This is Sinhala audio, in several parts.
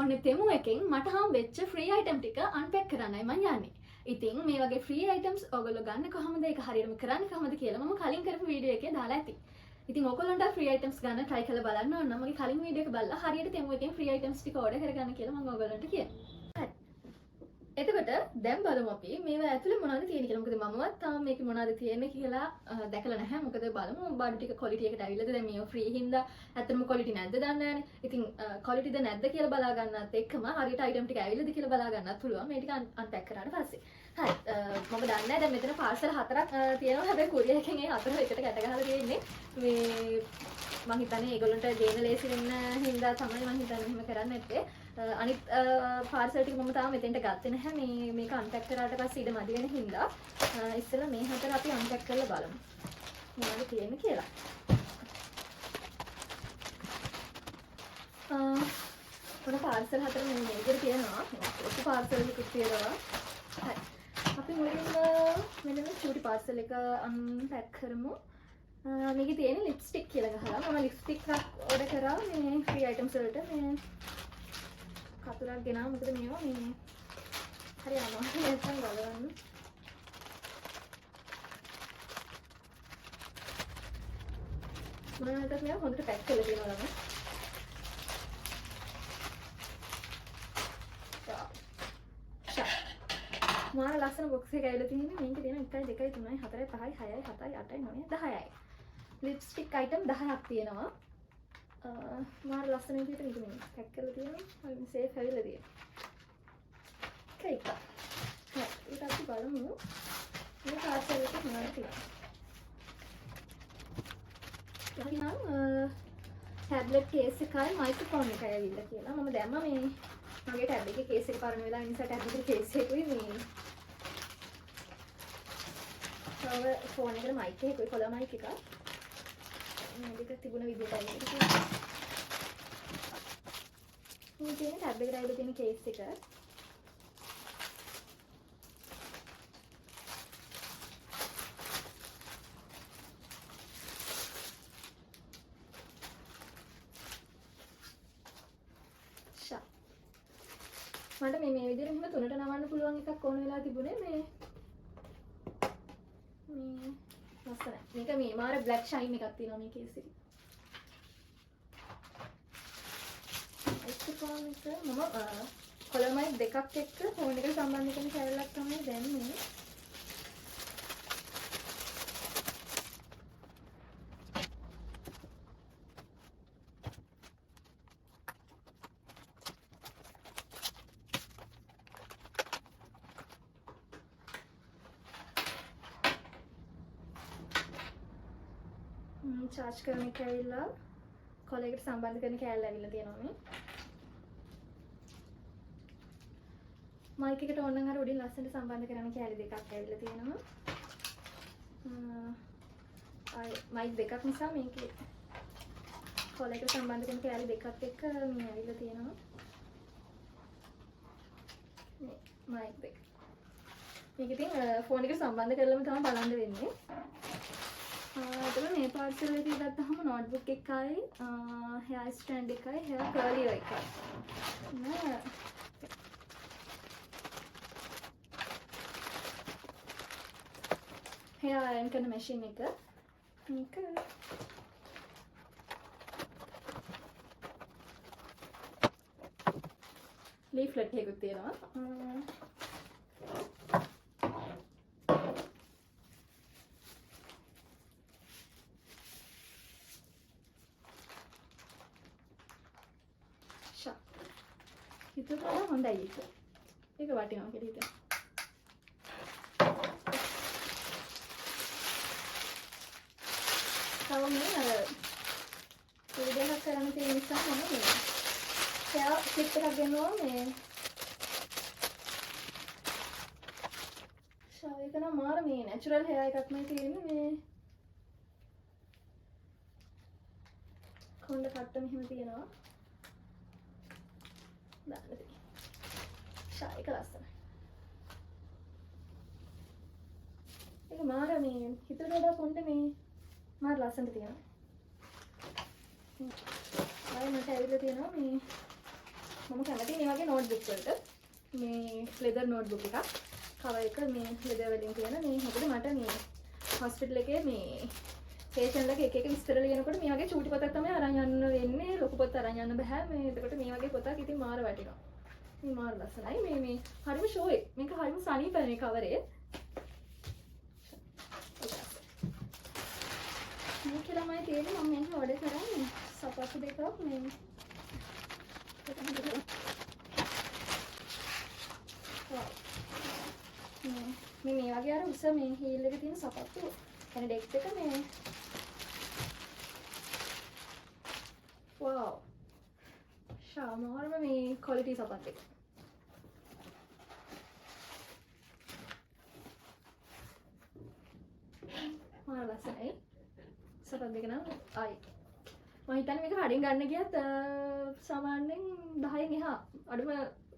ඔන්න තෙමු එකෙන් මට හම් වෙච්ච ෆ්‍රී අයිටම් ටික අන්පැක් කරන්නයි මම යන්නේ. ඉතින් මේ වගේ ෆ්‍රී අයිටම්ස් ඔයගොල්ලෝ ගන්න කොහොමද ඒක හරියටම කරන්නේ කොහොමද කියලා මම කලින් කරපු වීඩියෝ එකේ දාලා ඇති. ඉතින් ඔයගොල්ලන්ට ෆ්‍රී අයිටම්ස් ගන්න try කරලා බලන්න ඕන නම් මගේ කලින් වීඩියෝ එක බලලා හරියට තෙමු එකෙන් ෆ්‍රී අයිටම්ස් ටික ඕඩර් කරගන්න කියලා මම ඔයගොල්ලන්ට කියනවා. එතකොට දැන් බලමු අපි මේවා ඇතුලේ මොනවද තියෙන්නේ කියලා. මොකද මමවත් තාම මේකේ මොනවද තියෙන්නේ කියලා දැකලා නැහැ. මොකද බලමු බඩු ටික quality එකට ඇවිල්ලාද. දැන් මේ free හින්දා ඇත්තටම quality නැද්ද දන්නේ නැහැනේ. ඉතින් qualityද නැද්ද කියලා බලා ගන්නත් එක්කම හරියට item ටික ඇවිල්ලාද කියලා බලා ගන්නත් පුළුවන්. මේ ටික unpack කරාට පස්සේ. හරි. මම දන්නේ නැහැ දැන් මෙතන parcel 4ක් තියෙනවා. හැබැයි courier එකෙන් ඒ 4 එකට ගැට ගහලා තියෙන්නේ. මේ මම හිතන්නේ ඒගොල්ලන්ට ගේන ලේසි වෙන්න හින්දා තමයි මම හිතන්නේ එහෙම කරන්න නැත්තේ. අනිත් පාර්සල් ටික මම තාම මෙතෙන්ට ගත්තේ නැහැ. මේක අන්පැක් කරාට පස්සේ ඉඩ මදි වෙන හින්දා ඉස්සෙල්ලා මේ හතර අපි අන්පැක් කරලා බලමු. මොනවද තියෙන්නේ කියලා. මොන පාර්සල් හතර මෙන්න මේකේ තියෙනවා. ඔක්කොම පාර්සල් ටික තියෙනවා. හරි. අපි මුලින්ම මෙන්න මේ චූටි පාර්සල් එක අන්පැක් කරමු. මේකේ තියෙන ලිප්ස්ටික් කියලා ගහලා මම ලිප්ස්ටික් එකක් ඕඩර් කරා මේ ෆ්‍රී අයිටම්ස් වලට මේ කතුරක් ගෙනා මොකද මේවා මේ හරි අමාරුයි නැත්තම් බලන්න මොනවාටද මේවා හොඳට පැක් කරලා තියෙනවා ළම මාර ලස්සන බොක්ස් එකක් ඇවිල්ලා තියෙන්නේ මේකේ තියෙන 1 2 3 4 5 6 7 8 9 10යි ලිප්ස්ටික් අයිටම් 10ක් තියෙනවා මාර ලස්සන විදිහට මේක මේ පැක් කරලා තියෙනවා හරි සේෆ් ඇවිල්ලා තියෙනවා ඒක හරි ඒක අපි බලමු මේ පාර්සල් එක මොනවද කියලා නම් ටැබ්ලට් කේස් එකයි මයික්‍රොෆෝන් එකයි ඇවිල්ලා කියලා මම දැම්මා මේ මගේ ටැබ් එකේ කේස් එක පරණ වෙලා නිසා ටැබ් එකේ කේස් එකකුයි මේ තව ෆෝන් එකට මයික් එකකුයි කොලා මයික් එකක් මේක තිබුණ විදිහටයි මේක තියෙන ටැබ් එකට ඇවිල්ලා තියෙන කේස් එක මට මේ විදිහට මෙහෙම තුනට නවන්න පුළුවන් එකක් ඕන වෙලා තිබුණේ මේ ලස්සනයි. මේක මේ මාර බ්ලැක් ෂයින් එකක් තියෙනවා මේ කේස් එකේ. මයික්‍රොෆෝන් එක මම කොලර් මයික් දෙකක් එක්ක ෆෝන් එකට සම්බන්ධ කරන කැරලක් තමයි දැම්මේ. charge කරන එක ඇවිල්ලා කොලර් එකට සම්බන්ධ කරන කැරල් ඇවිල්ලා තියෙනවා මේ. මයික් එකට ඕන නම් අර උඩින් ලස්සනට සම්බන්ධ කරන කැරල් දෙකක් ඇවිල්ලා තියෙනවා. මයික් දෙකක් නිසා මේකේ කොලර් එකට සම්බන්ධ කරන කැරල් දෙකක් එක්ක මේ ඇවිල්ලා තියෙනවා. මේ මයික් දෙක. මේක ඉතින් ෆෝන් එකට සම්බන්ධ කරලම තමයි බලන්න වෙන්නේ. මේ පාර්සල් එකේ ගත්තාම නෝට්බුක් එකයි හෙයාර් ස්ටෑන්ඩ් එකයි හෙයාර් කර්ලියර් එකයි නෑ හෙයාර් අයන් කරන මැෂින් එක මේක ලීෆ්ලට් එකකුත් තියෙනවා හිතුවට වඩා හොඳයි ඒක. ඒක වටිනවා කියලා හිතෙනවා. තව මේ අර දෙයක් කරන්න තියෙන නිසා මම මේ ෂෙයා ක්ලිප් එකක් ගෙනුවා මේ ෂෙයා එක නම් මාර මේ නැචරල් හෙයාර් එකක් මේ තියෙන්නේ මේ කොණ්ඩ කට්ට මෙහෙම තියෙනවා. ෂායික ලස්සනයි. ඒක මාර මේ හිතුවට වඩා පොඩ්ඩ මේ මාර ලස්සනට තියෙනවා. මට ඇවිල්ලා තියෙනවා මේ මම කැමති මේ වගේ නෝට්බුක් වලට මේ ලෙදර් නෝට්බුක් එකක් කවර් එක මේ ලෙදර් වලින් තියෙන මේ මොකද මට මේ හොස්පිටල් එකේ මේ පේෂන්ට් ලගේ එක විස්තර ලියනකොට මේ වගේ චූටි පොතක් තමයි අරන් යන්න වෙන්නේ ලොකු පොත අරන් යන්න බෑ මේ එතකොට මේ වගේ පොතක් ඉතින් මාර වටිනවා මේ මාර ලස්සනයි මේ හරිම ෂෝ එක මේක හරිම සනීපයි මේ කවරේ මේක ළමයි තියෙන්නේ මම මේක ඕඩර් කරන්නේ සපත්තු දෙකක් මේ මේ වගේ අර උස මේ හීල් එකේ තියෙන සපත්තු එන ඩෙක්ස් එක මේ wow ශාමාරම මේ ක්වොලිටි සපත් එක මාර ලස්සනයි සපත් දෙක නම් ආයි මම හිතන්නේ මේක කඩින් ගන්න ගියත් සාමාන්‍යයෙන් 10න් එහා අඩුම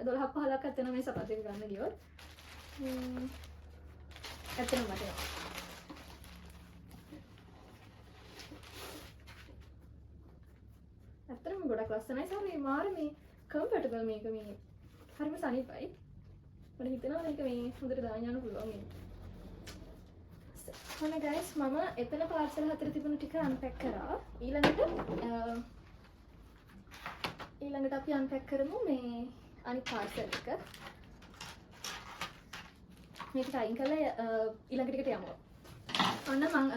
12ක් 15ක් අතන මේ සපත් දෙක ගන්න ගියොත් ඇත්තටම වටිනවා ඇත්තටම ගොඩක් ලස්සනයි සහ මේ මාර මේ කම්ෆර්ටබල් මේක මේ හරිම සනීපයි මම හිතනවා මේක මේ හොඳට දාන්න යන්න පුළුවන් මේ හොනේ ගයිස් මම එතන පාර්සල් හතර තිබුණු ටික අන්පැක් කරා ඊළඟට අපි අන්පැක් කරමු මේ අනිත් පාර්සල් එක මේක ටයින් කරලා ඊළඟ ටිකට යමු ඔන්න මම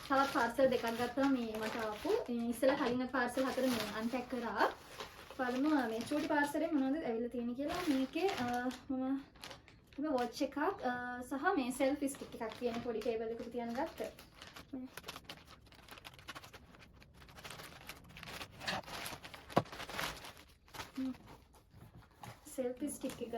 තවත් පාර්සල් දෙකක් ගත්තා මේ මට ආපු ඉස්සෙල්ලා කලින් පාර්සල් හතර මේ අන්පැක් කරා බලමු මේ චූටි පාර්සලෙන් මොනවද ඇවිල්ලා තියෙන්නේ කියලා මේකේ මම වොච් එකක් සහ මේ සෙල්ෆි ස්ටික් එකක් තියෙන පොඩි කේබල් එකක තියන ගත්තා සෙල්ෆි ස්ටික් එක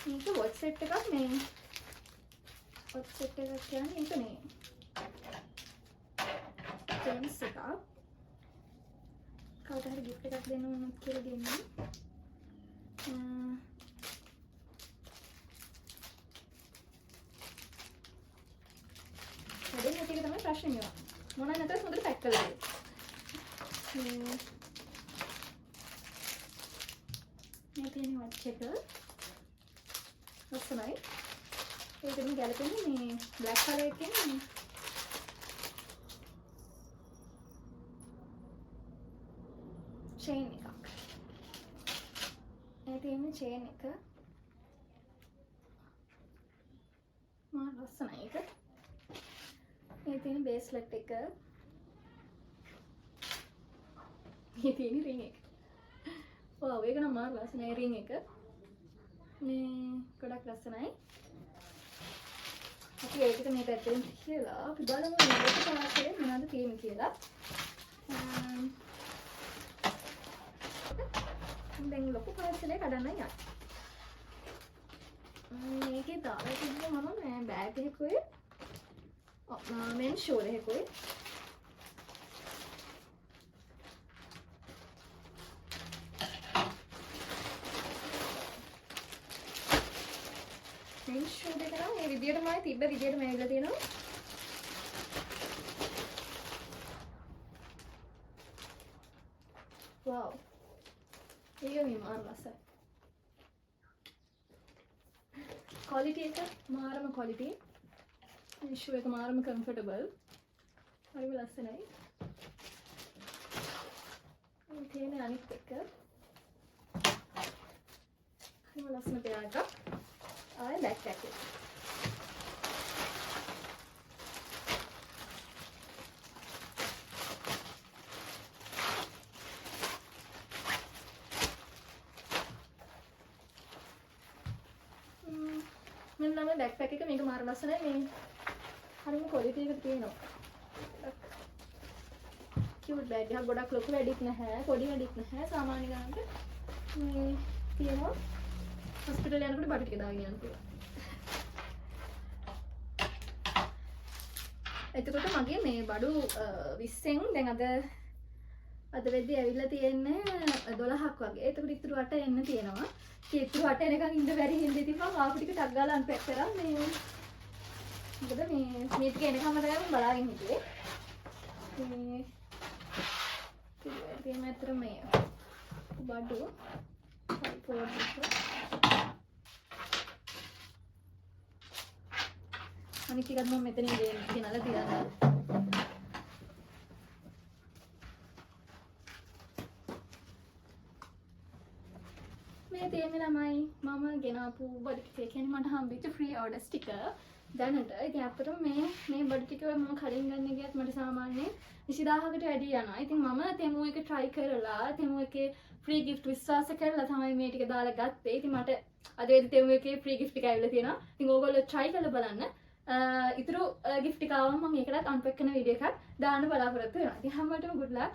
මේක වොච් සෙට් එකක් මේ වොච් සෙට් එකක් කියන්නේ මේක මේ ජෙන්ස් එකක් කවුරුත් හරි gift එකක් දෙන්න ඕන කියලා දෙන්නේ වැඩේ නැති එක තමයි ප්‍රශ්නේ මොනවා නැතත් හොඳට පැක් කරලා දෙන්න මේ තියෙන වොච් එක ලස්සනයි ඒකෙන් ගැලපෙන්නේ මේ බ්ලැක් කලර් එකෙන් චේන් එකක් ඒ තියෙන චේන් එක මා ලස්සනයි ඒක ඒ තියෙන බේස්ලට් එක මේ තියෙන රින් එක wow ඒක නම් මාර ලස්සනයි රින් එක මේ ගොඩක් ලස්සනයි අපි ඒකට මේ පැත්තෙන් කියලා අපි බලමු මේක පාර්සලේ මොනවද තියෙන්නේ කියලා දැන් ලොකු පාර්සලේ කඩන්න යන්න මේකේ දාලා තිබ්බ මම මේ බෑග් එකකුයි මෙන් ෂෝල් එකකුයි මෙන් ෂෝල් එක නම් මේ විදියටමයි තිබ්බ විදියටම ඇවිල්ලා තියෙනවා wow ඒක මේ මාර ලස්සනයි quality එක මාරම quality මේ ෂූ එක මාරම comfortable හරිම ලස්සනයි මේ තියෙන අනිත් එක හරිම ලස්සන පෙරා එකක් ආයෙ බෑග් එක නම් බෑග්පැක් එක මේක මාර ලස්සනයි මේ හරිම ක්වොලිටි එකක් තියෙනවා. කියුට් බෑග් එකක් ගොඩක් ලොකු වැඩිත් නැහැ පොඩි වැඩිත් නැහැ සාමාන්‍ය ගන්නට මේ තියෙනවා. හොස්පිටල් යනකොට බඩු ටික දාගෙන යන්න පුළුවන්. එතකොට මගේ මේ බඩු 20න් දැන් අද වෙද්දි ඇවිල්ලා තියෙන්නේ 12ක් වගේ. එතකොට ඉතුරු 8 එන්න තියෙනවා. ඒ ඉතුරු 8 එනකන් ඉඳ බැරි හින්දා ඉතින් මම ආපු ටික ටක් ගාලා අන්පැක් කරා මේ. මොකද මේ ටික එනකම් තමයි මම බලාගෙන හිටියේ. මේ මෙතන මේ බඩු අනිත් ටිකත් මම මෙතනින් ගෙනලා තියනවා. මේ තියෙන්නේ ළමයි මම ගෙනාපු බඩු ටික. ඒ කියන්නේ මට හම්බෙච්ච ෆ්‍රී ඕඩර්ස් ටික දැනට. ඉතින් අපිට මේ බඩු ටික මම කලින් ගන්න ගියත් මට සාමාන්‍යයෙන් 20000කට වැඩි යනවා. ඉතින් මම තෙමු එක try කරලා තෙමු එකේ ෆ්‍රී gift විශ්වාස කරලා තමයි මේ ටික දාලා ගත්තේ. ඉතින් මට අද වෙද්දි තෙමු එකේ ෆ්‍රී gift එක ඇවිල්ලා තියෙනවා. ඉතින් ඕගොල්ලෝ try කරලා බලන්න. ඉතුරු gift එක ආවම මම ඒකටත් unpack කරන වීඩියෝ එකක් දාන්න බලාපොරොත්තු වෙනවා. ඉතින් හැමෝටම good luck.